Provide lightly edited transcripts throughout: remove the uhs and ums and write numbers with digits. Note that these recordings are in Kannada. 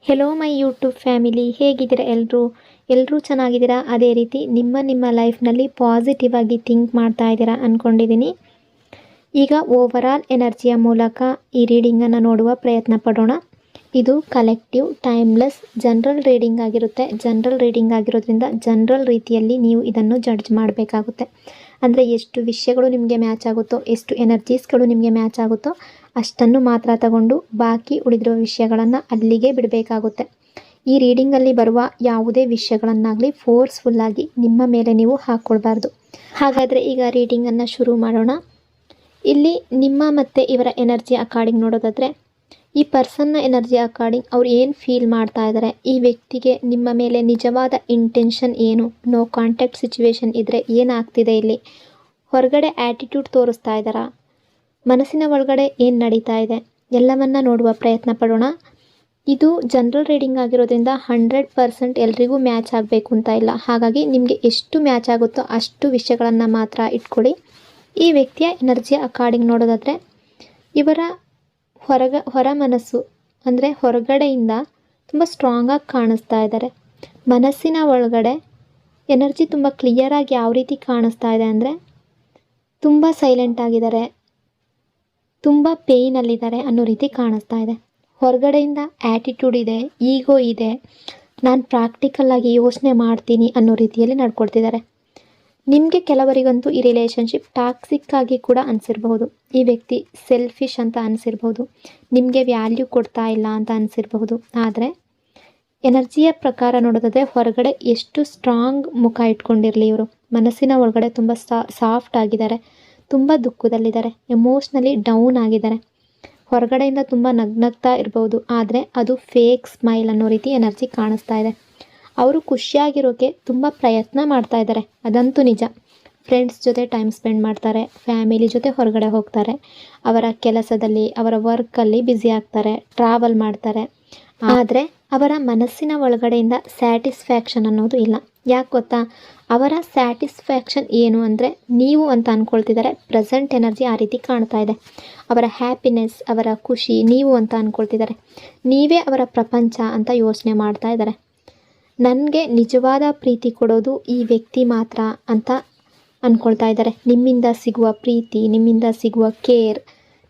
ಹೆಲೋ ಮೈ ಯೂಟ್ಯೂಬ್ ಫ್ಯಾಮಿಲಿ, ಹೇಗಿದ್ದೀರಾ ಎಲ್ಲರೂ ಚೆನ್ನಾಗಿದ್ದೀರಾ? ಅದೇ ರೀತಿ ನಿಮ್ಮ ಲೈಫ್ನಲ್ಲಿ ಪಾಸಿಟಿವ್ ಆಗಿ ಥಿಂಕ್ ಮಾಡ್ತಾ ಇದ್ದೀರಾ ಅಂದ್ಕೊಂಡಿದ್ದೀನಿ. ಈಗ ಓವರಾಲ್ ಎನರ್ಜಿಯ ಮೂಲಕ ಈ ರೀಡಿಂಗನ್ನು ನೋಡುವ ಪ್ರಯತ್ನ ಪಡೋಣ. ಇದು ಕಲೆಕ್ಟಿವ್, ಟೈಮ್ಲೆಸ್, ಜನರಲ್ ರೀಡಿಂಗ್ ಆಗಿರುತ್ತೆ. ಜನರಲ್ ರೀಡಿಂಗ್ ಆಗಿರೋದ್ರಿಂದ ಜನರಲ್ ರೀತಿಯಲ್ಲಿ ನೀವು ಇದನ್ನು ಜಡ್ಜ್ ಮಾಡಬೇಕಾಗುತ್ತೆ. ಅಂದರೆ ಎಷ್ಟು ವಿಷಯಗಳು ನಿಮಗೆ ಮ್ಯಾಚ್ ಆಗುತ್ತೋ, ಎಷ್ಟು ಎನರ್ಜೀಸ್ಗಳು ನಿಮಗೆ ಮ್ಯಾಚ್ ಆಗುತ್ತೋ ಅಷ್ಟನ್ನು ಮಾತ್ರ ತಗೊಂಡು ಬಾಕಿ ಉಳಿದಿರೋ ವಿಷಯಗಳನ್ನು ಅಲ್ಲಿಗೆ ಬಿಡಬೇಕಾಗುತ್ತೆ. ಈ ರೀಡಿಂಗಲ್ಲಿ ಬರುವ ಯಾವುದೇ ವಿಷಯಗಳನ್ನಾಗಲಿ ಫೋರ್ಸ್ಫುಲ್ಲಾಗಿ ನಿಮ್ಮ ಮೇಲೆ ನೀವು ಹಾಕ್ಕೊಳ್ಬಾರ್ದು. ಹಾಗಾದರೆ ಈಗ ರೀಡಿಂಗನ್ನು ಶುರು ಮಾಡೋಣ. ಇಲ್ಲಿ ನಿಮ್ಮ ಮತ್ತು ಇವರ ಎನರ್ಜಿ ಅಕಾರ್ಡಿಂಗ್ ನೋಡೋದಾದರೆ, ಈ ಪರ್ಸನ್ನ ಎನರ್ಜಿ ಅಕಾರ್ಡಿಂಗ್ ಅವ್ರು ಏನು ಫೀಲ್ ಮಾಡ್ತಾ ಇದ್ದಾರೆ, ಈ ವ್ಯಕ್ತಿಗೆ ನಿಮ್ಮ ಮೇಲೆ ನಿಜವಾದ ಇಂಟೆನ್ಷನ್ ಏನು, ನೋ ಕಾಂಟ್ಯಾಕ್ಟ್ ಸಿಚುವೇಶನ್ ಇದ್ದರೆ ಏನಾಗ್ತಿದೆ, ಇಲ್ಲಿ ಹೊರಗಡೆ ಆ್ಯಟಿಟ್ಯೂಡ್ ತೋರಿಸ್ತಾ ಇದ್ದಾರಾ, ಮನಸ್ಸಿನ ಒಳಗಡೆ ಏನು ನಡೀತಾ ಇದೆ, ಎಲ್ಲವನ್ನ ನೋಡುವ ಪ್ರಯತ್ನ ಪಡೋಣ. ಇದು ಜನರಲ್ ರೀಡಿಂಗ್ ಆಗಿರೋದ್ರಿಂದ 100% ಎಲ್ರಿಗೂ ಮ್ಯಾಚ್ ಆಗಬೇಕು ಅಂತ ಇಲ್ಲ. ಹಾಗಾಗಿ ನಿಮಗೆ ಎಷ್ಟು ಮ್ಯಾಚ್ ಆಗುತ್ತೋ ಅಷ್ಟು ವಿಷಯಗಳನ್ನು ಮಾತ್ರ ಇಟ್ಕೊಳ್ಳಿ. ಈ ವ್ಯಕ್ತಿಯ ಎನರ್ಜಿಯ ಅಕಾರ್ಡಿಂಗ್ ನೋಡೋದಾದರೆ, ಇವರ ಹೊರ ಮನಸ್ಸು ಅಂದರೆ ಹೊರಗಡೆಯಿಂದ ತುಂಬ ಸ್ಟ್ರಾಂಗಾಗಿ ಕಾಣಿಸ್ತಾ ಇದ್ದಾರೆ. ಮನಸ್ಸಿನ ಒಳಗಡೆ ಎನರ್ಜಿ ತುಂಬ ಕ್ಲಿಯರಾಗಿ ಯಾವ ರೀತಿ ಕಾಣಿಸ್ತಾ ಇದೆ ಅಂದರೆ, ತುಂಬ ಸೈಲೆಂಟ್ ಆಗಿದ್ದಾರೆ, ತುಂಬ ಪೇಯ್ನಲ್ಲಿದ್ದಾರೆ ಅನ್ನೋ ರೀತಿ ಕಾಣಿಸ್ತಾ ಇದೆ. ಹೊರಗಡೆಯಿಂದ ಆ್ಯಟಿಟ್ಯೂಡ್ ಇದೆ, ಈಗೋ ಇದೆ, ನಾನು ಪ್ರಾಕ್ಟಿಕಲ್ಲಾಗಿ ಯೋಚನೆ ಮಾಡ್ತೀನಿ ಅನ್ನೋ ರೀತಿಯಲ್ಲಿ ನಡ್ಕೊಳ್ತಿದ್ದಾರೆ. ನಿಮಗೆ ಕೆಲವರಿಗಂತೂ ಈ ರಿಲೇಷನ್ಶಿಪ್ ಟಾಕ್ಸಿಕ್ ಆಗಿ ಕೂಡ ಅನಿಸಿರಬಹುದು. ಈ ವ್ಯಕ್ತಿ ಸೆಲ್ಫಿಶ್ ಅಂತ ಅನಿಸಿರ್ಬೋದು, ನಿಮಗೆ ವ್ಯಾಲ್ಯೂ ಕೊಡ್ತಾ ಇಲ್ಲ ಅಂತ ಅನಿಸಿರಬಹುದು. ಆದರೆ ಎನರ್ಜಿಯ ಪ್ರಕಾರ ನೋಡೋದಾದರೆ, ಹೊರಗಡೆ ಎಷ್ಟು ಸ್ಟ್ರಾಂಗ್ ಮುಖ ಇಟ್ಕೊಂಡಿರಲಿ, ಇವರು ಮನಸ್ಸಿನ ಒಳಗಡೆ ತುಂಬ ಸಾಫ್ಟ್ ಆಗಿದ್ದಾರೆ, ತುಂಬ ದುಃಖದಲ್ಲಿದ್ದಾರೆ, ಎಮೋಷ್ನಲಿ ಡೌನ್ ಆಗಿದ್ದಾರೆ. ಹೊರಗಡೆಯಿಂದ ತುಂಬ ನಗ್ನಗ್ತಾ ಇರ್ಬೋದು, ಆದರೆ ಅದು ಫೇಕ್ ಸ್ಮೈಲ್ ಅನ್ನೋ ರೀತಿ ಎನರ್ಜಿ ಕಾಣಿಸ್ತಾ ಇದೆ. ಅವರು ಖುಷಿಯಾಗಿರೋಕ್ಕೆ ತುಂಬ ಪ್ರಯತ್ನ ಮಾಡ್ತಾ ಇದ್ದಾರೆ, ಅದಂತೂ ನಿಜ. ಫ್ರೆಂಡ್ಸ್ ಜೊತೆ ಟೈಮ್ ಸ್ಪೆಂಡ್ ಮಾಡ್ತಾರೆ, ಫ್ಯಾಮಿಲಿ ಜೊತೆ ಹೊರಗಡೆ ಹೋಗ್ತಾರೆ, ಅವರ ಕೆಲಸದಲ್ಲಿ, ಅವರ ವರ್ಕಲ್ಲಿ ಬ್ಯುಸಿ ಆಗ್ತಾರೆ, ಟ್ರಾವೆಲ್ ಮಾಡ್ತಾರೆ. ಆದರೆ ಅವರ ಮನಸ್ಸಿನ ಒಳಗಡೆಯಿಂದ ಸ್ಯಾಟಿಸ್ಫ್ಯಾಕ್ಷನ್ ಅನ್ನೋದು ಇಲ್ಲ. ಯಾಕೆ ಗೊತ್ತಾ? ಅವರ ಸ್ಯಾಟಿಸ್ಫ್ಯಾಕ್ಷನ್ ಏನು ಅಂದರೆ ನೀವು ಅಂತ ಅಂದ್ಕೊಳ್ತಿದ್ದಾರೆ. ಪ್ರೆಸೆಂಟ್ ಎನರ್ಜಿ ಆ ರೀತಿ ಕಾಣ್ತಾ ಇದೆ. ಅವರ ಹ್ಯಾಪಿನೆಸ್, ಅವರ ಖುಷಿ ನೀವು ಅಂತ ಅಂದ್ಕೊಳ್ತಿದ್ದಾರೆ. ನೀವೇ ಅವರ ಪ್ರಪಂಚ ಅಂತ ಯೋಚನೆ ಮಾಡ್ತಾ ಇದ್ದಾರೆ. ನನಗೆ ನಿಜವಾದ ಪ್ರೀತಿ ಕೊಡೋದು ಈ ವ್ಯಕ್ತಿ ಮಾತ್ರ ಅಂತ ಅಂದ್ಕೊಳ್ತಾ ಇದ್ದಾರೆ. ನಿಮ್ಮಿಂದ ಸಿಗುವ ಪ್ರೀತಿ, ನಿಮ್ಮಿಂದ ಸಿಗುವ ಕೇರ್,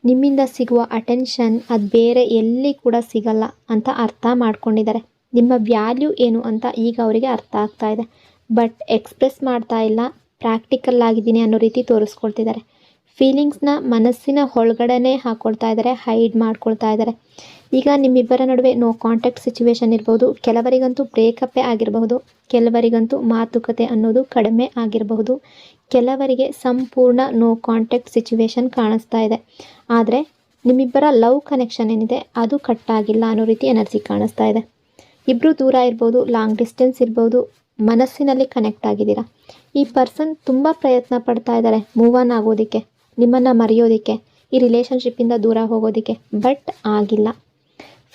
ನಿಮ್ಮಿಂದ ಸಿಗುವ ಅಟೆನ್ಷನ್ ಅದು ಬೇರೆ ಎಲ್ಲಿ ಕೂಡ ಸಿಗಲ್ಲ ಅಂತ ಅರ್ಥ ಮಾಡ್ಕೊಂಡಿದ್ದಾರೆ. ನಿಮ್ಮ ವ್ಯಾಲ್ಯೂ ಏನು ಅಂತ ಈಗ ಅವರಿಗೆ ಅರ್ಥ ಆಗ್ತಾ ಇದೆ. ಬಟ್ ಎಕ್ಸ್ಪ್ರೆಸ್ ಮಾಡ್ತಾ ಇಲ್ಲ, ಪ್ರಾಕ್ಟಿಕಲ್ ಆಗಿದ್ದೀನಿ ಅನ್ನೋ ರೀತಿ ತೋರಿಸ್ಕೊಳ್ತಿದ್ದಾರೆ. ಫೀಲಿಂಗ್ಸ್ನ ಮನಸ್ಸಿನ ಒಳಗಡೆನೇ ಹಾಕ್ಕೊಳ್ತಾ ಇದ್ದಾರೆ, ಹೈಡ್ ಮಾಡ್ಕೊಳ್ತಾ ಇದ್ದಾರೆ. ಈಗ ನಿಮ್ಮಿಬ್ಬರ ನಡುವೆ ನೋ ಕಾಂಟ್ಯಾಕ್ಟ್ ಸಿಚುವೇಶನ್ ಇರ್ಬೋದು, ಕೆಲವರಿಗಂತೂ ಬ್ರೇಕಪ್ಪೇ ಆಗಿರಬಹುದು, ಕೆಲವರಿಗಂತೂ ಮಾತುಕತೆ ಅನ್ನೋದು ಕಡಿಮೆ ಆಗಿರಬಹುದು, ಕೆಲವರಿಗೆ ಸಂಪೂರ್ಣ ನೋ ಕಾಂಟ್ಯಾಕ್ಟ್ ಸಿಚುವೇಶನ್ ಕಾಣಿಸ್ತಾ ಇದೆ. ಆದರೆ ನಿಮ್ಮಿಬ್ಬರ ಲವ್ ಕನೆಕ್ಷನ್ ಏನಿದೆ ಅದು ಕಟ್ಟಾಗಿಲ್ಲ ಅನ್ನೋ ರೀತಿ ಎನರ್ಜಿ ಕಾಣಿಸ್ತಾ ಇದೆ. ಇಬ್ಬರು ದೂರ ಇರ್ಬೋದು, ಲಾಂಗ್ ಡಿಸ್ಟೆನ್ಸ್ ಇರ್ಬೋದು, ಮನಸ್ಸಿನಲ್ಲಿ ಕನೆಕ್ಟ್ ಆಗಿದ್ದೀರಾ. ಈ ಪರ್ಸನ್ ತುಂಬ ಪ್ರಯತ್ನ ಪಡ್ತಾ ಇದ್ದಾರೆ ಮೂವ್ ಆನ್ ಆಗೋದಕ್ಕೆ, ನಿಮ್ಮನ್ನು ಮರೆಯೋದಕ್ಕೆ, ಈ ರಿಲೇಷನ್ಶಿಪ್ಪಿಂದ ದೂರ ಹೋಗೋದಕ್ಕೆ, ಬಟ್ ಆಗಿಲ್ಲ.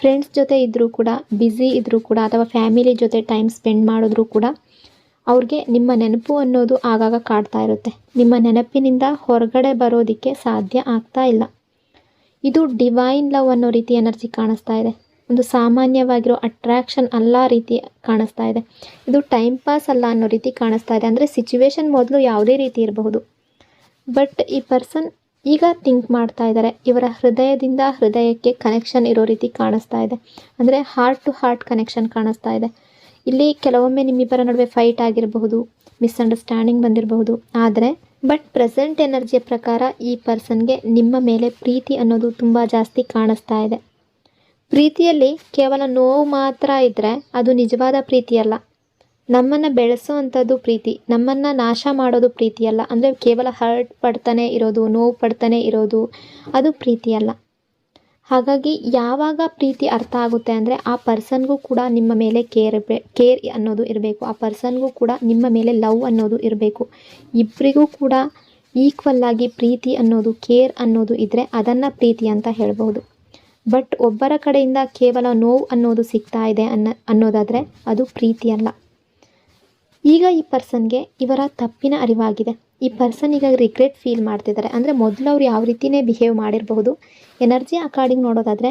ಫ್ರೆಂಡ್ಸ್ ಜೊತೆ ಇದ್ದರೂ ಕೂಡ, ಬ್ಯುಸಿ ಇದ್ದರೂ ಕೂಡ, ಅಥವಾ ಫ್ಯಾಮಿಲಿ ಜೊತೆ ಟೈಮ್ ಸ್ಪೆಂಡ್ ಮಾಡಿದ್ರೂ ಕೂಡ ಅವ್ರಿಗೆ ನಿಮ್ಮ ನೆನಪು ಅನ್ನೋದು ಆಗಾಗ ಕಾಡ್ತಾ ಇರುತ್ತೆ. ನಿಮ್ಮ ನೆನಪಿನಿಂದ ಹೊರಗಡೆ ಬರೋದಕ್ಕೆ ಸಾಧ್ಯ ಆಗ್ತಾ ಇಲ್ಲ. ಇದು ಡಿವೈನ್ ಲವ್ ಅನ್ನೋ ರೀತಿ ಎನರ್ಜಿ ಕಾಣಿಸ್ತಾ ಇದೆ. ಒಂದು ಸಾಮಾನ್ಯವಾಗಿರೋ ಅಟ್ರ್ಯಾಕ್ಷನ್ ಅಲ್ಲ ರೀತಿ ಕಾಣಿಸ್ತಾ ಇದೆ. ಇದು ಟೈಮ್ ಪಾಸ್ ಅಲ್ಲ ಅನ್ನೋ ರೀತಿ ಕಾಣಿಸ್ತಾ ಇದೆ. ಅಂದರೆ ಸಿಚುವೇಶನ್ ಮೊದಲು ಯಾವುದೇ ರೀತಿ ಇರಬಹುದು, ಬಟ್ ಈ ಪರ್ಸನ್ ಈಗ ಥಿಂಕ್ ಮಾಡ್ತಾ ಇದ್ದಾರೆ. ಇವರ ಹೃದಯದಿಂದ ಹೃದಯಕ್ಕೆ ಕನೆಕ್ಷನ್ ಇರೋ ರೀತಿ ಕಾಣಿಸ್ತಾ ಇದೆ. ಅಂದರೆ ಹಾರ್ಟ್ ಟು ಹಾರ್ಟ್ ಕನೆಕ್ಷನ್ ಕಾಣಿಸ್ತಾ ಇದೆ. ಇಲ್ಲಿ ಕೆಲವೊಮ್ಮೆ ನಿಮ್ಮಿಬ್ಬರ ನಡುವೆ ಫೈಟ್ ಆಗಿರಬಹುದು, ಮಿಸ್ಅಂಡರ್ಸ್ಟ್ಯಾಂಡಿಂಗ್ ಬಂದಿರಬಹುದು. ಆದರೆ ಬಟ್ ಪ್ರೆಸೆಂಟ್ ಎನರ್ಜಿಯ ಪ್ರಕಾರ ಈ ಪರ್ಸನ್ಗೆ ನಿಮ್ಮ ಮೇಲೆ ಪ್ರೀತಿ ಅನ್ನೋದು ತುಂಬ ಜಾಸ್ತಿ ಕಾಣಿಸ್ತಾ ಇದೆ. ಪ್ರೀತಿಯಲ್ಲಿ ಕೇವಲ ನೋವು ಮಾತ್ರ ಇದ್ದರೆ ಅದು ನಿಜವಾದ ಪ್ರೀತಿಯಲ್ಲ. ನಮ್ಮನ್ನು ಬೆಳೆಸೋ ಅಂಥದ್ದು ಪ್ರೀತಿ, ನಮ್ಮನ್ನು ನಾಶ ಮಾಡೋದು ಪ್ರೀತಿಯಲ್ಲ. ಅಂದರೆ ಕೇವಲ ಹರ್ಟ್ ಪಡ್ತಾನೆ ಇರೋದು, ನೋವು ಪಡ್ತಾನೆ ಇರೋದು ಅದು ಪ್ರೀತಿಯಲ್ಲ. ಹಾಗಾಗಿ ಯಾವಾಗ ಪ್ರೀತಿ ಅರ್ಥ ಆಗುತ್ತೆ ಅಂದರೆ, ಆ ಪರ್ಸನ್ಗೂ ಕೂಡ ನಿಮ್ಮ ಮೇಲೆ ಕೇರ್ ಅನ್ನೋದು ಇರಬೇಕು. ಆ ಪರ್ಸನ್ಗೂ ಕೂಡ ನಿಮ್ಮ ಮೇಲೆ ಲವ್ ಅನ್ನೋದು ಇರಬೇಕು. ಇಬ್ಬರಿಗೂ ಕೂಡ ಈಕ್ವಲ್ ಆಗಿ ಪ್ರೀತಿ ಅನ್ನೋದು, ಕೇರ್ ಅನ್ನೋದು ಇದ್ದರೆ ಅದನ್ನು ಪ್ರೀತಿ ಅಂತ ಹೇಳ್ಬೋದು. ಬಟ್ ಒಬ್ಬರ ಕಡೆಯಿಂದ ಕೇವಲ ನೋವು ಅನ್ನೋದು ಸಿಗ್ತಾ ಇದೆ ಅನ್ನೋದಾದರೆ ಅದು ಪ್ರೀತಿ ಅಲ್ಲ. ಈಗ ಈ ಪರ್ಸನ್ಗೆ ಇವರ ತಪ್ಪಿನ ಅರಿವಾಗಿದೆ. ಈ ಪರ್ಸನ್ ಈಗ ರಿಗ್ರೆಟ್ ಫೀಲ್ ಮಾಡ್ತಿದ್ದಾರೆ. ಅಂದರೆ ಮೊದಲು ಅವ್ರು ಯಾವ ರೀತಿಯೇ ಬಿಹೇವ್ ಮಾಡಿರಬಹುದು. ಎನರ್ಜಿ ಅಕಾರ್ಡಿಂಗ್ ನೋಡೋದಾದರೆ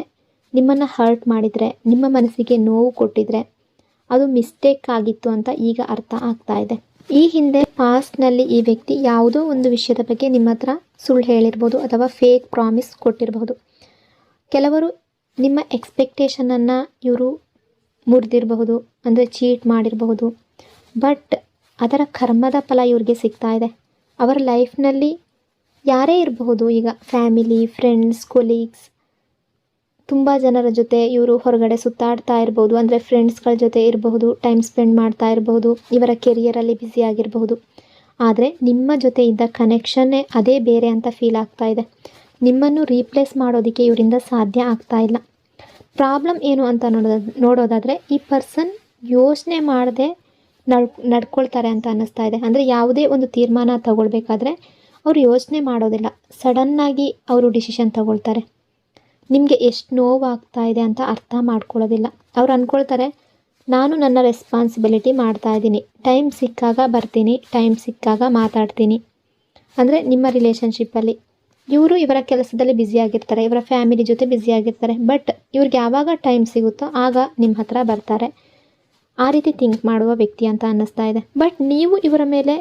ನಿಮ್ಮನ್ನು ಹರ್ಟ್ ಮಾಡಿದರೆ, ನಿಮ್ಮ ಮನಸ್ಸಿಗೆ ನೋವು ಕೊಟ್ಟಿದ್ರೆ ಅದು ಮಿಸ್ಟೇಕ್ ಆಗಿತ್ತು ಅಂತ ಈಗ ಅರ್ಥ ಆಗ್ತಾ ಇದೆ. ಈ ಹಿಂದೆ ಪಾಸ್ಟ್ನಲ್ಲಿ ಈ ವ್ಯಕ್ತಿ ಯಾವುದೋ ಒಂದು ವಿಷಯದ ಬಗ್ಗೆ ನಿಮ್ಮ ಹತ್ರ ಸುಳ್ಳು ಹೇಳಿರ್ಬೋದು ಅಥವಾ ಫೇಕ್ ಪ್ರಾಮಿಸ್ ಕೊಟ್ಟಿರಬಹುದು. ಕೆಲವರು ನಿಮ್ಮ ಎಕ್ಸ್ಪೆಕ್ಟೇಷನನ್ನು ಇವರು ಮುರಿದಿರಬಹುದು, ಅಂದರೆ ಚೀಟ್ ಮಾಡಿರಬಹುದು. ಬಟ್ ಅದರ ಕರ್ಮದ ಫಲ ಇವ್ರಿಗೆ ಸಿಗ್ತಾ ಇದೆ. ಅವರ ಲೈಫ್ನಲ್ಲಿ ಯಾರೇ ಇರಬಹುದು, ಈಗ ಫ್ಯಾಮಿಲಿ, ಫ್ರೆಂಡ್ಸ್, ಕೊಲೀಗ್ಸ್, ತುಂಬ ಜನರ ಜೊತೆ ಇವರು ಹೊರಗಡೆ ಸುತ್ತಾಡ್ತಾ ಇರ್ಬೋದು, ಅಂದರೆ ಫ್ರೆಂಡ್ಸ್ಗಳ ಜೊತೆ ಇರಬಹುದು, ಟೈಮ್ ಸ್ಪೆಂಡ್ ಮಾಡ್ತಾ ಇರಬಹುದು, ಇವರ ಕೆರಿಯರಲ್ಲಿ ಬ್ಯುಸಿ ಆಗಿರಬಹುದು. ಆದರೆ ನಿಮ್ಮ ಜೊತೆ ಇದ್ದ ಕನೆಕ್ಷನ್ನೇ ಅದೇ ಬೇರೆ ಅಂತ ಫೀಲ್ ಆಗ್ತಾ ಇದೆ. ನಿಮ್ಮನ್ನು ರೀಪ್ಲೇಸ್ ಮಾಡೋದಕ್ಕೆ ಇವರಿಂದ ಸಾಧ್ಯ ಆಗ್ತಾ ಇಲ್ಲ. ಪ್ರಾಬ್ಲಮ್ ಏನು ಅಂತ ನೋಡೋದಾದರೆ ಈ ಪರ್ಸನ್ ಯೋಚನೆ ಮಾಡದೆ ನಡ್ಕೊಳ್ತಾರೆ ಅಂತ ಅನ್ನಿಸ್ತಾ ಇದೆ. ಅಂದರೆ ಯಾವುದೇ ಒಂದು ತೀರ್ಮಾನ ತಗೊಳ್ಬೇಕಾದ್ರೆ ಅವರು ಯೋಚನೆ ಮಾಡೋದಿಲ್ಲ, ಸಡನ್ನಾಗಿ ಅವರು ಡಿಸಿಷನ್ ತಗೊಳ್ತಾರೆ. ನಿಮಗೆ ಎಷ್ಟು ನೋವಾಗ್ತಾ ಇದೆ ಅಂತ ಅರ್ಥ ಮಾಡ್ಕೊಳ್ಳೋದಿಲ್ಲ. ಅವ್ರು ಅಂದ್ಕೊಳ್ತಾರೆ, ನಾನು ನನ್ನ ರೆಸ್ಪಾನ್ಸಿಬಿಲಿಟಿ ಮಾಡ್ತಾ ಇದ್ದೀನಿ, ಟೈಮ್ ಸಿಕ್ಕಾಗ ಬರ್ತೀನಿ, ಟೈಮ್ ಸಿಕ್ಕಾಗ ಮಾತಾಡ್ತೀನಿ. ಅಂದರೆ ನಿಮ್ಮ ರಿಲೇಷನ್ಶಿಪ್ಪಲ್ಲಿ ಇವರು ಇವರ ಕೆಲಸದಲ್ಲಿ ಬ್ಯುಸಿಯಾಗಿರ್ತಾರೆ, ಇವರ ಫ್ಯಾಮಿಲಿ ಜೊತೆ ಬ್ಯುಸಿಯಾಗಿರ್ತಾರೆ. ಬಟ್ ಇವ್ರಿಗೆ ಯಾವಾಗ ಟೈಮ್ ಸಿಗುತ್ತೋ ಆಗ ನಿಮ್ಮ ಹತ್ರ ಬರ್ತಾರೆ. ಆ ರೀತಿ ಥಿಂಕ್ ಮಾಡುವ ವ್ಯಕ್ತಿ ಅಂತ ಅನ್ನಿಸ್ತಾ ಇದೆ. ಬಟ್ ನೀವು ಇವರ ಮೇಲೆ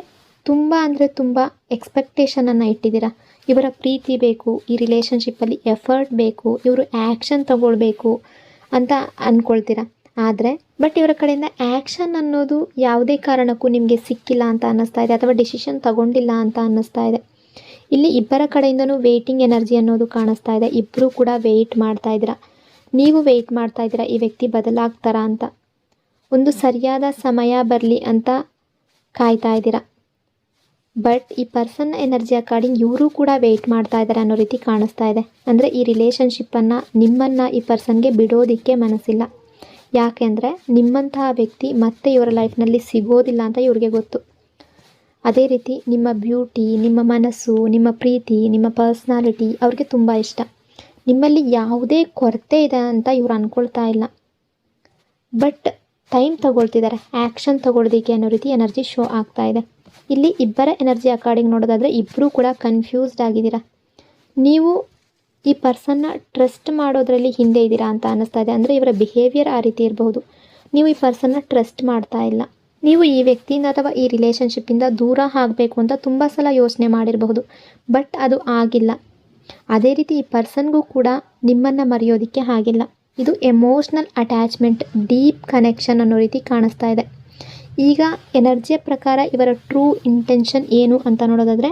ತುಂಬ ಅಂದರೆ ತುಂಬ ಎಕ್ಸ್ಪೆಕ್ಟೇಷನನ್ನು ಇಟ್ಟಿದ್ದೀರಾ. ಇವರ ಪ್ರೀತಿ ಬೇಕು, ಈ ರಿಲೇಷನ್ಶಿಪ್ಪಲ್ಲಿ ಎಫರ್ಟ್ ಬೇಕು, ಇವರು ಆ್ಯಕ್ಷನ್ ತಗೊಳ್ಬೇಕು ಅಂತ ಅಂದ್ಕೊಳ್ತೀರಾ. ಆದರೆ ಬಟ್ ಇವರ ಕಡೆಯಿಂದ ಆ್ಯಕ್ಷನ್ ಅನ್ನೋದು ಯಾವುದೇ ಕಾರಣಕ್ಕೂ ನಿಮಗೆ ಸಿಕ್ಕಿಲ್ಲ ಅಂತ ಅನ್ನಿಸ್ತಾ ಇದೆ, ಅಥವಾ ಡಿಸಿಷನ್ ತಗೊಂಡಿಲ್ಲ ಅಂತ ಅನ್ನಿಸ್ತಾ ಇದೆ. ಇಲ್ಲಿ ಇಬ್ಬರ ಕಡೆಯಿಂದನೂ ವೇಟಿಂಗ್ ಎನರ್ಜಿ ಅನ್ನೋದು ಕಾಣಿಸ್ತಾ ಇದೆ. ಇಬ್ಬರು ಕೂಡ ವೆಯ್ಟ್ ಮಾಡ್ತಾ ಇದ್ದೀರಾ. ನೀವು ವೆಯ್ಟ್ ಮಾಡ್ತಾ ಇದ್ದೀರಾ ಈ ವ್ಯಕ್ತಿ ಬದಲಾಗ್ತಾರಾ ಅಂತ. ಒಂದು ಸರಿಯಾದ ಸಮಯ ಬರಲಿ ಅಂತ ಕಾಯ್ತಾ ಇದ್ದೀರಾ. ಬಟ್ ಈ ಪರ್ಸನ್ ಎನರ್ಜಿ ಅಕಾರ್ಡಿಂಗ್ ಇವರು ಕೂಡ ವೆಯ್ಟ್ ಮಾಡ್ತಾ ಇದ್ದಾರೆ ಅನ್ನೋ ರೀತಿ ಕಾಣಿಸ್ತಾ ಇದೆ. ಅಂದರೆ ಈ ರಿಲೇಷನ್ಶಿಪ್ಪನ್ನು, ನಿಮ್ಮನ್ನು ಈ ಪರ್ಸನ್ಗೆ ಬಿಡೋದಕ್ಕೆ ಮನಸ್ಸಿಲ್ಲ. ಯಾಕೆಂದರೆ ನಿಮ್ಮಂತಹ ವ್ಯಕ್ತಿ ಮತ್ತೆ ಇವರ ಲೈಫ್ನಲ್ಲಿ ಸಿಗೋದಿಲ್ಲ ಅಂತ ಇವ್ರಿಗೆ ಗೊತ್ತು. ಅದೇ ರೀತಿ ನಿಮ್ಮ ಬ್ಯೂಟಿ, ನಿಮ್ಮ ಮನಸ್ಸು, ನಿಮ್ಮ ಪ್ರೀತಿ, ನಿಮ್ಮ ಪರ್ಸ್ನಾಲಿಟಿ ಅವ್ರಿಗೆ ತುಂಬ ಇಷ್ಟ. ನಿಮ್ಮಲ್ಲಿ ಯಾವುದೇ ಕೊರತೆ ಇದೆ ಅಂತ ಇವ್ರು ಅಂದ್ಕೊಳ್ತಾ ಇಲ್ಲ. ಬಟ್ ಟೈಮ್ ತಗೊಳ್ತಿದ್ದಾರೆ ಆ್ಯಕ್ಷನ್ ತಗೊಳ್ಳೋದಕ್ಕೆ ಅನ್ನೋ ರೀತಿ ಎನರ್ಜಿ ಶೋ ಆಗ್ತಾ ಇದೆ. ಇಲ್ಲಿ ಇಬ್ಬರ ಎನರ್ಜಿ ಅಕಾರ್ಡಿಂಗ್ ನೋಡೋದಾದರೆ ಇಬ್ಬರೂ ಕೂಡ ಕನ್ಫ್ಯೂಸ್ಡ್ ಆಗಿದ್ದೀರಾ. ನೀವು ಈ ಪರ್ಸನ್ನ ಟ್ರಸ್ಟ್ ಮಾಡೋದ್ರಲ್ಲಿ ಹಿಂದೆ ಇದ್ದೀರಾ ಅಂತ ಅನ್ನಿಸ್ತಾ ಇದೆ. ಅಂದರೆ ಇವರ ಬಿಹೇವಿಯರ್ ಆ ರೀತಿ ಇರಬಹುದು. ನೀವು ಈ ಪರ್ಸನ್ನ ಟ್ರಸ್ಟ್ ಮಾಡ್ತಾ ಇಲ್ಲ. ನೀವು ಈ ವ್ಯಕ್ತಿಯಿಂದ ಅಥವಾ ಈ ರಿಲೇಷನ್ಶಿಪ್ಪಿಂದ ದೂರ ಆಗಬೇಕು ಅಂತ ತುಂಬ ಸಲ ಯೋಚನೆ ಮಾಡಿರಬಹುದು. ಬಟ್ ಅದು ಆಗಿಲ್ಲ. ಅದೇ ರೀತಿ ಈ ಪರ್ಸನ್ಗೂ ಕೂಡ ನಿಮ್ಮನ್ನು ಮರೆಯೋದಕ್ಕೆ ಆಗಿಲ್ಲ. ಇದು ಎಮೋಷ್ನಲ್ ಅಟ್ಯಾಚ್ಮೆಂಟ್, ಡೀಪ್ ಕನೆಕ್ಷನ್ ಅನ್ನೋ ರೀತಿ ಕಾಣಿಸ್ತಾ ಇದೆ. ಈಗ ಎನರ್ಜಿಯ ಪ್ರಕಾರ ಇವರ ಟ್ರೂ ಇಂಟೆನ್ಷನ್ ಏನು ಅಂತ ನೋಡೋದಾದರೆ,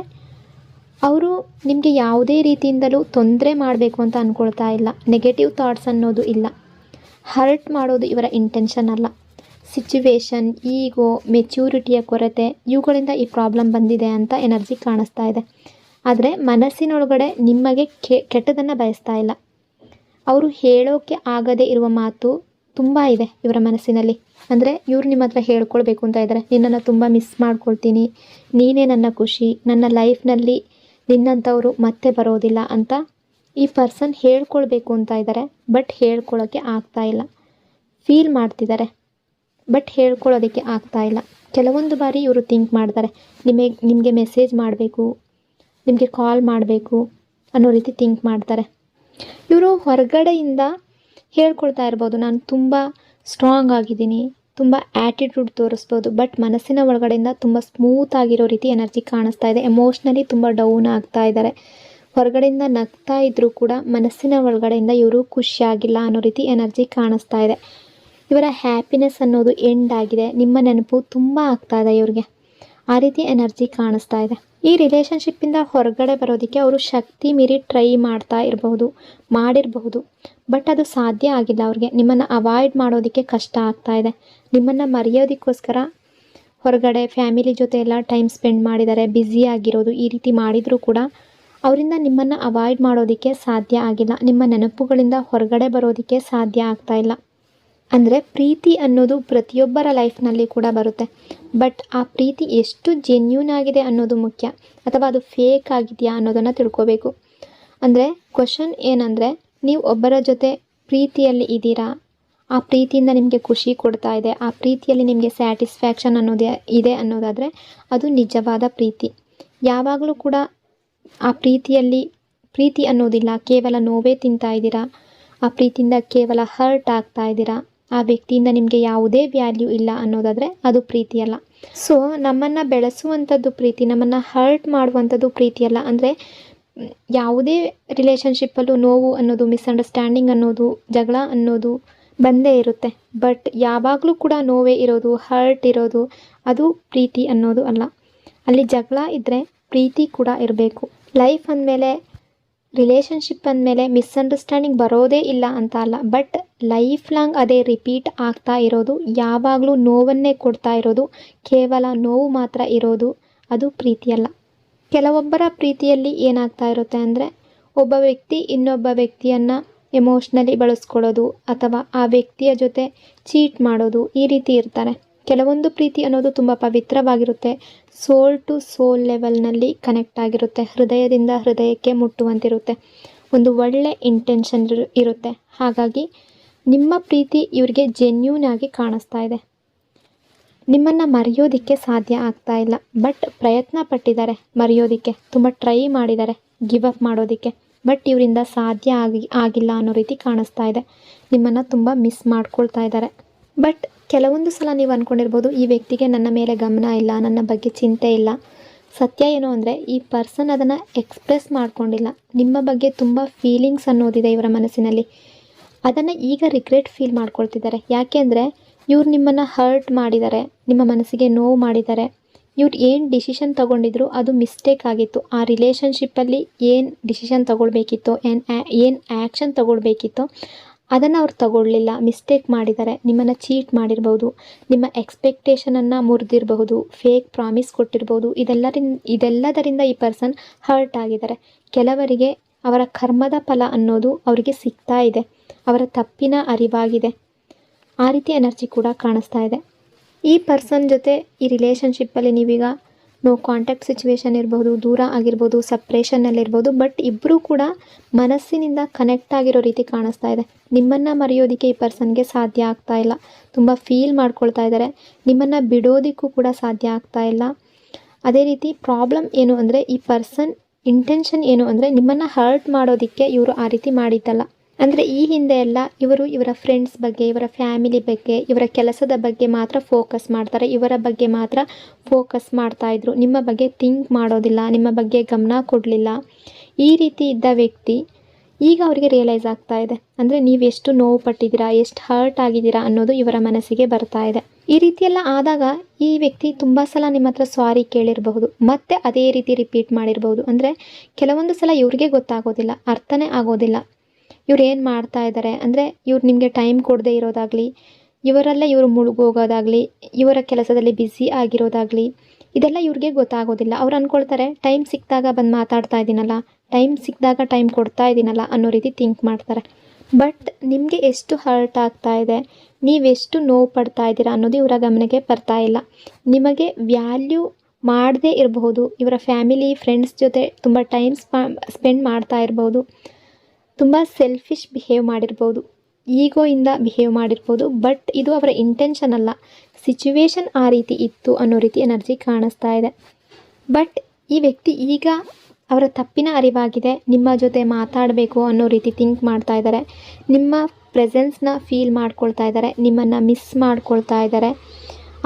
ಅವರು ನಿಮಗೆ ಯಾವುದೇ ರೀತಿಯಿಂದಲೂ ತೊಂದರೆ ಮಾಡಬೇಕು ಅಂತ ಅಂದ್ಕೊಳ್ತಾ ಇಲ್ಲ. ನೆಗೆಟಿವ್ ಥಾಟ್ಸ್ ಅನ್ನೋದು ಇಲ್ಲ. ಹರ್ಟ್ ಮಾಡೋದು ಇವರ ಇಂಟೆನ್ಷನ್ ಅಲ್ಲ. ಸಿಚುವೇಶನ್, ಈಗೋ, ಮೆಚ್ಯೂರಿಟಿಯ ಕೊರತೆ ಇವುಗಳಿಂದ ಈ ಪ್ರಾಬ್ಲಮ್ ಬಂದಿದೆ ಅಂತ ಎನರ್ಜಿ ಕಾಣಿಸ್ತಾ ಇದೆ. ಆದರೆ ಮನಸ್ಸಿನೊಳಗಡೆ ನಿಮಗೆ ಕೆಟ್ಟದನ್ನು ಬಯಸ್ತಾ ಇಲ್ಲ. ಅವರು ಹೇಳೋಕ್ಕೆ ಆಗದೇ ಇರುವ ಮಾತು ತುಂಬ ಇದೆ ಇವರ ಮನಸ್ಸಿನಲ್ಲಿ. ಅಂದರೆ ಇವರು ನಿಮ್ಮ ಹತ್ರ ಹೇಳ್ಕೊಳ್ಬೇಕು ಅಂತ ಇದ್ದಾರೆ, ನಿನ್ನನ್ನು ತುಂಬ ಮಿಸ್ ಮಾಡ್ಕೊಳ್ತೀನಿ, ನೀನೇ ನನ್ನ ಖುಷಿ, ನನ್ನ ಲೈಫ್ನಲ್ಲಿ ನಿನ್ನಂಥವರು ಮತ್ತೆ ಬರೋದಿಲ್ಲ ಅಂತ ಈ ಪರ್ಸನ್ ಹೇಳ್ಕೊಳ್ಬೇಕು ಅಂತ ಇದ್ದಾರೆ. ಬಟ್ ಹೇಳ್ಕೊಳ್ಳೋಕ್ಕೆ ಆಗ್ತಾ ಇಲ್ಲ. ಫೀಲ್ ಮಾಡ್ತಿದ್ದಾರೆ ಬಟ್ ಹೇಳ್ಕೊಳ್ಳೋದಕ್ಕೆ ಆಗ್ತಾ ಇಲ್ಲ. ಕೆಲವೊಂದು ಬಾರಿ ಇವರು ಥಿಂಕ್ ಮಾಡ್ತಾರೆ, ನಿಮಗೆ ಮೆಸೇಜ್ ಮಾಡಬೇಕು, ನಿಮಗೆ ಕಾಲ್ ಮಾಡಬೇಕು ಅನ್ನೋ ರೀತಿ ಥಿಂಕ್ ಮಾಡ್ತಾರೆ. ಇವರು ಹೊರಗಡೆಯಿಂದ ಹೇಳ್ಕೊಳ್ತಾ ಇರ್ಬೋದು, ನಾನು ತುಂಬ ಸ್ಟ್ರಾಂಗ್ ಆಗಿದ್ದೀನಿ, ತುಂಬ ಆ್ಯಟಿಟ್ಯೂಡ್ ತೋರಿಸ್ಬೋದು. ಬಟ್ ಮನಸ್ಸಿನ ಒಳಗಡೆಯಿಂದ ತುಂಬ ಸ್ಮೂತ್ ಆಗಿರೋ ರೀತಿ ಎನರ್ಜಿ ಕಾಣಿಸ್ತಾ ಇದೆ. ಎಮೋಷ್ನಲಿ ತುಂಬ ಡೌನ್ ಆಗ್ತಾ ಇದ್ದಾರೆ. ಹೊರಗಡೆಯಿಂದ ನಗ್ತಾ ಇದ್ದರೂ ಕೂಡ ಮನಸ್ಸಿನ ಒಳಗಡೆಯಿಂದ ಇವರು ಖುಷಿಯಾಗಿಲ್ಲ ಅನ್ನೋ ರೀತಿ ಎನರ್ಜಿ ಕಾಣಿಸ್ತಾ ಇದೆ. ಇವರ ಹ್ಯಾಪಿನೆಸ್ ಅನ್ನೋದು ಎಂಡ್ ಆಗಿದೆ. ನಿಮ್ಮ ನೆನಪು ತುಂಬ ಆಗ್ತಾ ಇದೆ ಇವ್ರಿಗೆ. ಆ ರೀತಿ ಎನರ್ಜಿ ಕಾಣಿಸ್ತಾ ಇದೆ. ಈ ರಿಲೇಷನ್ಶಿಪ್ಪಿಂದ ಹೊರಗಡೆ ಬರೋದಕ್ಕೆ ಅವರು ಶಕ್ತಿ ಮೀರಿ ಟ್ರೈ ಮಾಡ್ತಾ ಮಾಡಿರಬಹುದು. ಬಟ್ ಅದು ಸಾಧ್ಯ ಆಗಿಲ್ಲ ಅವ್ರಿಗೆ. ನಿಮ್ಮನ್ನು ಅವಾಯ್ಡ್ ಮಾಡೋದಕ್ಕೆ ಕಷ್ಟ ಆಗ್ತಾ ಇದೆ. ನಿಮ್ಮನ್ನು ಮರೆಯೋದಕ್ಕೋಸ್ಕರ ಹೊರಗಡೆ ಫ್ಯಾಮಿಲಿ ಜೊತೆ ಎಲ್ಲ ಟೈಮ್ ಸ್ಪೆಂಡ್ ಮಾಡಿದ್ದಾರೆ, ಬ್ಯುಸಿ ಆಗಿರೋದು ಈ ರೀತಿ ಮಾಡಿದರೂ ಕೂಡ ಅವರಿಂದ ನಿಮ್ಮನ್ನು ಅವಾಯ್ಡ್ ಮಾಡೋದಕ್ಕೆ ಸಾಧ್ಯ ಆಗಿಲ್ಲ. ನಿಮ್ಮ ನೆನಪುಗಳಿಂದ ಹೊರಗಡೆ ಬರೋದಕ್ಕೆ ಸಾಧ್ಯ ಆಗ್ತಾ ಇಲ್ಲ. ಅಂದರೆ ಪ್ರೀತಿ ಅನ್ನೋದು ಪ್ರತಿಯೊಬ್ಬರ ಲೈಫ್ನಲ್ಲಿ ಕೂಡ ಬರುತ್ತೆ. ಬಟ್ ಆ ಪ್ರೀತಿ ಎಷ್ಟು ಜೆನ್ಯೂನ್ ಆಗಿದೆ ಅನ್ನೋದು ಮುಖ್ಯ, ಅಥವಾ ಅದು ಫೇಕ್ ಆಗಿದೆಯಾ ಅನ್ನೋದನ್ನು ತಿಳ್ಕೋಬೇಕು. ಅಂದರೆ ಕ್ವಶನ್ ಏನಂದರೆ, ನೀವು ಒಬ್ಬರ ಜೊತೆ ಪ್ರೀತಿಯಲ್ಲಿ ಇದ್ದೀರಾ, ಆ ಪ್ರೀತಿಯಿಂದ ನಿಮಗೆ ಖುಷಿ ಕೊಡ್ತಾ ಇದೆ, ಆ ಪ್ರೀತಿಯಲ್ಲಿ ನಿಮಗೆ ಸ್ಯಾಟಿಸ್ಫ್ಯಾಕ್ಷನ್ ಇದೆ ಅನ್ನೋದಾದರೆ ಅದು ನಿಜವಾದ ಪ್ರೀತಿ. ಯಾವಾಗಲೂ ಕೂಡ ಆ ಪ್ರೀತಿ ಅನ್ನೋದಿಲ್ಲ, ಕೇವಲ ನೋವೇ ತಿಂತಾ ಇದ್ದೀರಾ ಆ ಪ್ರೀತಿಯಿಂದ ಕೇವಲ ಹರ್ಟ್ ಆಗ್ತಾ ಇದ್ದೀರಾ, ಆ ವ್ಯಕ್ತಿಯಿಂದ ನಿಮಗೆ ಯಾವುದೇ ವ್ಯಾಲ್ಯೂ ಇಲ್ಲ ಅನ್ನೋದಾದರೆ ಅದು ಪ್ರೀತಿ ಅಲ್ಲ. ಸೊ ನಮ್ಮನ್ನು ಬೆಳೆಸುವಂಥದ್ದು ಪ್ರೀತಿ, ನಮ್ಮನ್ನು ಹರ್ಟ್ ಮಾಡುವಂಥದ್ದು ಪ್ರೀತಿ ಅಲ್ಲ. ಅಂದರೆ ಯಾವುದೇ ರಿಲೇಷನ್ಶಿಪ್ಪಲ್ಲೂ ನೋವು ಅನ್ನೋದು, ಮಿಸ್ಅಂಡರ್ಸ್ಟ್ಯಾಂಡಿಂಗ್ ಅನ್ನೋದು, ಜಗಳ ಅನ್ನೋದು ಬಂದೇ ಇರುತ್ತೆ. ಬಟ್ ಯಾವಾಗಲೂ ಕೂಡ ನೋವೇ ಇರೋದು, ಹರ್ಟ್ ಇರೋದು ಅದು ಪ್ರೀತಿ ಅನ್ನೋದು ಅಲ್ಲ. ಅಲ್ಲಿ ಜಗಳ ಇದ್ದರೆ ಪ್ರೀತಿ ಕೂಡ ಇರಬೇಕು. ಲೈಫ್ ಅಂದಮೇಲೆ, ರಿಲೇಷನ್ಶಿಪ್ ಅಂದಮೇಲೆ ಮಿಸ್ಅಂಡರ್ಸ್ಟ್ಯಾಂಡಿಂಗ್ ಬರೋದೇ ಇಲ್ಲ ಅಂತ ಅಲ್ಲ. ಬಟ್ ಲೈಫ್ ಲಾಂಗ್ ಅದೇ ರಿಪೀಟ್ ಆಗ್ತಾ ಇರೋದು, ಯಾವಾಗಲೂ ನೋವನ್ನೇ ಕೊಡ್ತಾ ಇರೋದು, ಕೇವಲ ನೋವು ಮಾತ್ರ ಇರೋದು ಅದು ಪ್ರೀತಿ ಅಲ್ಲ. ಕೆಲವೊಬ್ಬರ ಪ್ರೀತಿಯಲ್ಲಿ ಏನಾಗ್ತಾ ಇರುತ್ತೆ ಅಂದರೆ, ಒಬ್ಬ ವ್ಯಕ್ತಿ ಇನ್ನೊಬ್ಬ ವ್ಯಕ್ತಿಯನ್ನು ಎಮೋಷ್ನಲಿ ಬಳಸ್ಕೊಳ್ಳೋದು ಅಥವಾ ಆ ವ್ಯಕ್ತಿಯ ಜೊತೆ ಚೀಟ್ ಮಾಡೋದು, ಈ ರೀತಿ ಇರ್ತಾರೆ. ಕೆಲವೊಂದು ಪ್ರೀತಿ ಅನ್ನೋದು ತುಂಬ ಪವಿತ್ರವಾಗಿರುತ್ತೆ, ಸೋಲ್ ಟು ಸೋಲ್ ಲೆವೆಲ್ನಲ್ಲಿ ಕನೆಕ್ಟ್ ಆಗಿರುತ್ತೆ, ಹೃದಯದಿಂದ ಹೃದಯಕ್ಕೆ ಮುಟ್ಟುವಂತಿರುತ್ತೆ, ಒಂದು ಒಳ್ಳೆ ಇಂಟೆನ್ಷನ್ ಇರುತ್ತೆ. ಹಾಗಾಗಿ ನಿಮ್ಮ ಪ್ರೀತಿ ಇವರಿಗೆ ಜೆನ್ಯೂನ್ ಆಗಿ ಕಾಣಿಸ್ತಾ ಇದೆ. ನಿಮ್ಮನ್ನು ಮರೆಯೋದಕ್ಕೆ ಸಾಧ್ಯ ಆಗ್ತಾ ಇಲ್ಲ, ಬಟ್ ಪ್ರಯತ್ನ ಪಟ್ಟಿದ್ದಾರೆ ಮರೆಯೋದಕ್ಕೆ, ತುಂಬ ಟ್ರೈ ಮಾಡಿದ್ದಾರೆ ಗಿವ್ ಅಪ್ ಮಾಡೋದಕ್ಕೆ, ಬಟ್ ಇವರಿಂದ ಸಾಧ್ಯ ಆಗಿಲ್ಲ ಅನ್ನೋ ರೀತಿ ಕಾಣಿಸ್ತಾ ಇದೆ. ನಿಮ್ಮನ್ನು ತುಂಬ ಮಿಸ್ ಮಾಡ್ಕೊಳ್ತಾ ಇದ್ದಾರೆ. ಬಟ್ ಕೆಲವೊಂದು ಸಲ ನೀವು ಅಂದ್ಕೊಂಡಿರ್ಬೋದು, ಈ ವ್ಯಕ್ತಿಗೆ ನನ್ನ ಮೇಲೆ ಗಮನ ಇಲ್ಲ, ನನ್ನ ಬಗ್ಗೆ ಚಿಂತೆ ಇಲ್ಲ. ಸತ್ಯ ಏನು ಅಂದರೆ, ಈ ಪರ್ಸನ್ ಅದನ್ನು ಎಕ್ಸ್ಪ್ರೆಸ್ ಮಾಡ್ಕೊಂಡಿಲ್ಲ. ನಿಮ್ಮ ಬಗ್ಗೆ ತುಂಬ ಫೀಲಿಂಗ್ಸ್ ಅನ್ನೋದಿದೆ ಇವರ ಮನಸ್ಸಿನಲ್ಲಿ, ಅದನ್ನು ಈಗ ರಿಗ್ರೆಟ್ ಫೀಲ್ ಮಾಡ್ಕೊಳ್ತಿದ್ದಾರೆ. ಯಾಕೆಂದರೆ ಇವ್ರು ನಿಮ್ಮನ್ನು ಹರ್ಟ್ ಮಾಡಿದ್ದಾರೆ, ನಿಮ್ಮ ಮನಸ್ಸಿಗೆ ನೋವು ಮಾಡಿದ್ದಾರೆ. ಇವ್ರು ಏನು ಡಿಸಿಷನ್ ತೊಗೊಂಡಿದ್ರು ಅದು ಮಿಸ್ಟೇಕ್ ಆಗಿತ್ತು. ಆ ರಿಲೇಷನ್ಶಿಪ್ಪಲ್ಲಿ ಏನು ಡಿಸಿಷನ್ ತೊಗೊಳ್ಬೇಕಿತ್ತೋ, ಏನು ಆ್ಯಕ್ಷನ್ ತೊಗೊಳ್ಬೇಕಿತ್ತೋ ಅದನ್ನು ಅವ್ರು ತಗೊಳ್ಳಲಿಲ್ಲ, ಮಿಸ್ಟೇಕ್ ಮಾಡಿದ್ದಾರೆ. ನಿಮ್ಮನ್ನು ಚೀಟ್ ಮಾಡಿರ್ಬೋದು, ನಿಮ್ಮ ಎಕ್ಸ್ಪೆಕ್ಟೇಷನನ್ನು ಮುರಿದಿರಬಹುದು, ಫೇಕ್ ಪ್ರಾಮಿಸ್ ಕೊಟ್ಟಿರ್ಬೋದು. ಇದೆಲ್ಲದರಿಂದ ಈ ಪರ್ಸನ್ ಹರ್ಟ್ ಆಗಿದ್ದಾರೆ. ಕೆಲವರಿಗೆ ಅವರ ಕರ್ಮದ ಫಲ ಅನ್ನೋದು ಅವರಿಗೆ ಸಿಗ್ತಾ ಇದೆ, ಅವರ ತಪ್ಪಿನ ಅರಿವಾಗಿದೆ. ಆ ರೀತಿ ಎನರ್ಜಿ ಕೂಡ ಕಾಣಿಸ್ತಾ ಇದೆ. ಈ ಪರ್ಸನ್ ಜೊತೆ ಈ ರಿಲೇಷನ್ಶಿಪ್ಪಲ್ಲಿ ನೀವೀಗ ನೋ ಕಾಂಟ್ಯಾಕ್ಟ್ ಸಿಚುವೇಶನ್ ಇರ್ಬೋದು, ದೂರ ಆಗಿರ್ಬೋದು, ಸಪ್ರೇಷನ್ನಲ್ಲಿರ್ಬೋದು. ಬಟ್ ಇಬ್ಬರೂ ಕೂಡ ಮನಸ್ಸಿನಿಂದ ಕನೆಕ್ಟ್ ಆಗಿರೋ ರೀತಿ ಕಾಣಿಸ್ತಾ ಇದೆ. ನಿಮ್ಮನ್ನು ಮರೆಯೋದಕ್ಕೆ ಈ ಪರ್ಸನ್ಗೆ ಸಾಧ್ಯ ಆಗ್ತಾ ಇಲ್ಲ, ತುಂಬ ಫೀಲ್ ಮಾಡ್ಕೊಳ್ತಾ ಇದ್ದಾರೆ. ನಿಮ್ಮನ್ನು ಬಿಡೋದಕ್ಕೂ ಕೂಡ ಸಾಧ್ಯ ಆಗ್ತಾ ಇಲ್ಲ. ಅದೇ ರೀತಿ ಪ್ರಾಬ್ಲಮ್ ಏನು ಅಂದರೆ, ಈ ಪರ್ಸನ್ ಇಂಟೆನ್ಷನ್ ಏನು ಅಂದರೆ, ನಿಮ್ಮನ್ನು ಹರ್ಟ್ ಮಾಡೋದಕ್ಕೆ ಇವರು ಆ ರೀತಿ ಮಾಡಿದ್ದಲ್ಲ. ಅಂದರೆ ಈ ಹಿಂದೆ ಎಲ್ಲ ಇವರು ಇವರ ಫ್ರೆಂಡ್ಸ್ ಬಗ್ಗೆ, ಇವರ ಫ್ಯಾಮಿಲಿ ಬಗ್ಗೆ, ಇವರ ಕೆಲಸದ ಬಗ್ಗೆ ಮಾತ್ರ ಫೋಕಸ್ ಮಾಡ್ತಾರೆ, ಇವರ ಬಗ್ಗೆ ಮಾತ್ರ ಫೋಕಸ್ ಮಾಡ್ತಾಯಿದ್ರು. ನಿಮ್ಮ ಬಗ್ಗೆ ಥಿಂಕ್ ಮಾಡೋದಿಲ್ಲ, ನಿಮ್ಮ ಬಗ್ಗೆ ಗಮನ ಕೊಡಲಿಲ್ಲ. ಈ ರೀತಿ ಇದ್ದ ವ್ಯಕ್ತಿ ಈಗ ಅವರಿಗೆ ರಿಯಲೈಸ್ ಆಗ್ತಾ ಇದೆ. ಅಂದರೆ ನೀವು ಎಷ್ಟು ನೋವು ಪಟ್ಟಿದ್ದೀರಾ, ಎಷ್ಟು ಹರ್ಟ್ ಆಗಿದ್ದೀರಾ ಅನ್ನೋದು ಇವರ ಮನಸ್ಸಿಗೆ ಬರ್ತಾ ಇದೆ. ಈ ರೀತಿಯೆಲ್ಲ ಆದಾಗ ಈ ವ್ಯಕ್ತಿ ತುಂಬ ಸಲ ನಿಮ್ಮ ಹತ್ರ ಸಾರಿ ಕೇಳಿರಬಹುದು, ಮತ್ತೆ ಅದೇ ರೀತಿ ರಿಪೀಟ್ ಮಾಡಿರಬಹುದು. ಅಂದರೆ ಕೆಲವೊಂದು ಸಲ ಇವ್ರಿಗೆ ಗೊತ್ತಾಗೋದಿಲ್ಲ, ಅರ್ಥನೇ ಆಗೋದಿಲ್ಲ ಇವ್ರು ಏನು ಮಾಡ್ತಾ ಇದ್ದಾರೆ. ಅಂದರೆ ಇವ್ರು ನಿಮಗೆ ಟೈಮ್ ಕೊಡದೇ ಇರೋದಾಗಲಿ, ಇವರಲ್ಲೇ ಇವರು ಮುಳುಗೋಗೋದಾಗಲಿ, ಇವರ ಕೆಲಸದಲ್ಲಿ ಬ್ಯುಸಿ ಆಗಿರೋದಾಗಲಿ, ಇದೆಲ್ಲ ಇವ್ರಿಗೆ ಗೊತ್ತಾಗೋದಿಲ್ಲ. ಅವ್ರು ಅಂದ್ಕೊಳ್ತಾರೆ, ಟೈಮ್ ಸಿಕ್ಕಿದಾಗ ಬಂದು ಮಾತಾಡ್ತಾ ಇದ್ದೀನಲ್ಲ, ಟೈಮ್ ಸಿಕ್ಕಿದಾಗ ಟೈಮ್ ಕೊಡ್ತಾ ಇದ್ದೀನಲ್ಲ ಅನ್ನೋ ರೀತಿ ಥಿಂಕ್ ಮಾಡ್ತಾರೆ. ಬಟ್ ನಿಮಗೆ ಎಷ್ಟು ಹರ್ಟ್ ಆಗ್ತಾ ಇದೆ, ನೀವೆಷ್ಟು ನೋವು ಪಡ್ತಾ ಇದ್ದೀರಾ ಅನ್ನೋದು ಇವರ ಗಮನಕ್ಕೆ ಬರ್ತಾ ಇಲ್ಲ. ನಿಮಗೆ ವ್ಯಾಲ್ಯೂ ಮಾಡದೇ ಇರಬಹುದು, ಇವರ ಫ್ಯಾಮಿಲಿ ಫ್ರೆಂಡ್ಸ್ ಜೊತೆ ತುಂಬ ಟೈಮ್ ಸ್ಪೆಂಡ್ ಮಾಡ್ತಾ ಇರ್ಬೋದು, ತುಂಬ ಸೆಲ್ಫಿಶ್ ಬಿಹೇವ್ ಮಾಡಿರ್ಬೋದು, ಈಗೋಯಿಂದ ಬಿಹೇವ್ ಮಾಡಿರ್ಬೋದು. ಬಟ್ ಇದು ಅವರ ಇಂಟೆನ್ಷನ್ ಅಲ್ಲ, ಸಿಚುವೇಶನ್ ಆ ರೀತಿ ಇತ್ತು ಅನ್ನೋ ರೀತಿ ಎನರ್ಜಿ ಕಾಣಿಸ್ತಾ ಇದೆ. ಬಟ್ ಈ ವ್ಯಕ್ತಿ ಈಗ ಅವರ ತಪ್ಪಿನ ಅರಿವಾಗಿದೆ, ನಿಮ್ಮ ಜೊತೆ ಮಾತಾಡಬೇಕು ಅನ್ನೋ ರೀತಿ ಥಿಂಕ್ ಮಾಡ್ತಾ ಇದ್ದಾರೆ, ನಿಮ್ಮ ಪ್ರೆಸೆನ್ಸ್ನ ಫೀಲ್ ಮಾಡ್ಕೊಳ್ತಾ ಇದ್ದಾರೆ, ನಿಮ್ಮನ್ನು ಮಿಸ್ ಮಾಡ್ಕೊಳ್ತಾ ಇದ್ದಾರೆ.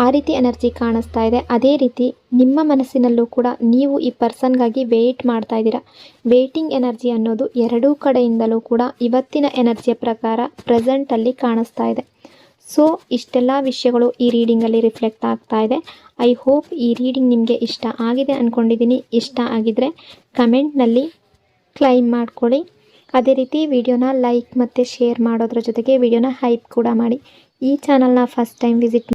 ಆ ರೀತಿ ಎನರ್ಜಿ ಕಾಣಿಸ್ತಾ ಇದೆ. ಅದೇ ರೀತಿ ನಿಮ್ಮ ಮನಸ್ಸಿನಲ್ಲೂ ಕೂಡ ನೀವು ಈ ಪರ್ಸನ್ಗಾಗಿ ವೆಯ್ಟ್ ಮಾಡ್ತಾ ಇದ್ದೀರಾ. ವೇಟಿಂಗ್ ಎನರ್ಜಿ ಅನ್ನೋದು ಎರಡೂ ಕಡೆಯಿಂದಲೂ ಕೂಡ ಇವತ್ತಿನ ಎನರ್ಜಿಯ ಪ್ರಕಾರ ಪ್ರೆಸೆಂಟಲ್ಲಿ ಕಾಣಿಸ್ತಾ ಇದೆ. ಸೊ ಇಷ್ಟೆಲ್ಲ ವಿಷಯಗಳು ಈ ರೀಡಿಂಗಲ್ಲಿ ರಿಫ್ಲೆಕ್ಟ್ ಆಗ್ತಾ ಇದೆ. ಐ ಹೋಪ್ ಈ ರೀಡಿಂಗ್ ನಿಮಗೆ ಇಷ್ಟ ಆಗಿದೆ ಅಂದ್ಕೊಂಡಿದ್ದೀನಿ. ಇಷ್ಟ ಆಗಿದ್ದರೆ ಕಮೆಂಟ್ನಲ್ಲಿ ಕ್ಲೈಮ್ ಮಾಡ್ಕೊಳ್ಳಿ. ಅದೇ ರೀತಿ ವಿಡಿಯೋನ ಲೈಕ್ ಮತ್ತು ಶೇರ್ ಮಾಡೋದ್ರ ಜೊತೆಗೆ ವಿಡಿಯೋನ ಹೈಪ್ ಕೂಡ ಮಾಡಿ. ಈ ಚಾನಲ್ನ ಫಸ್ಟ್ ಟೈಮ್ ವಿಸಿಟ್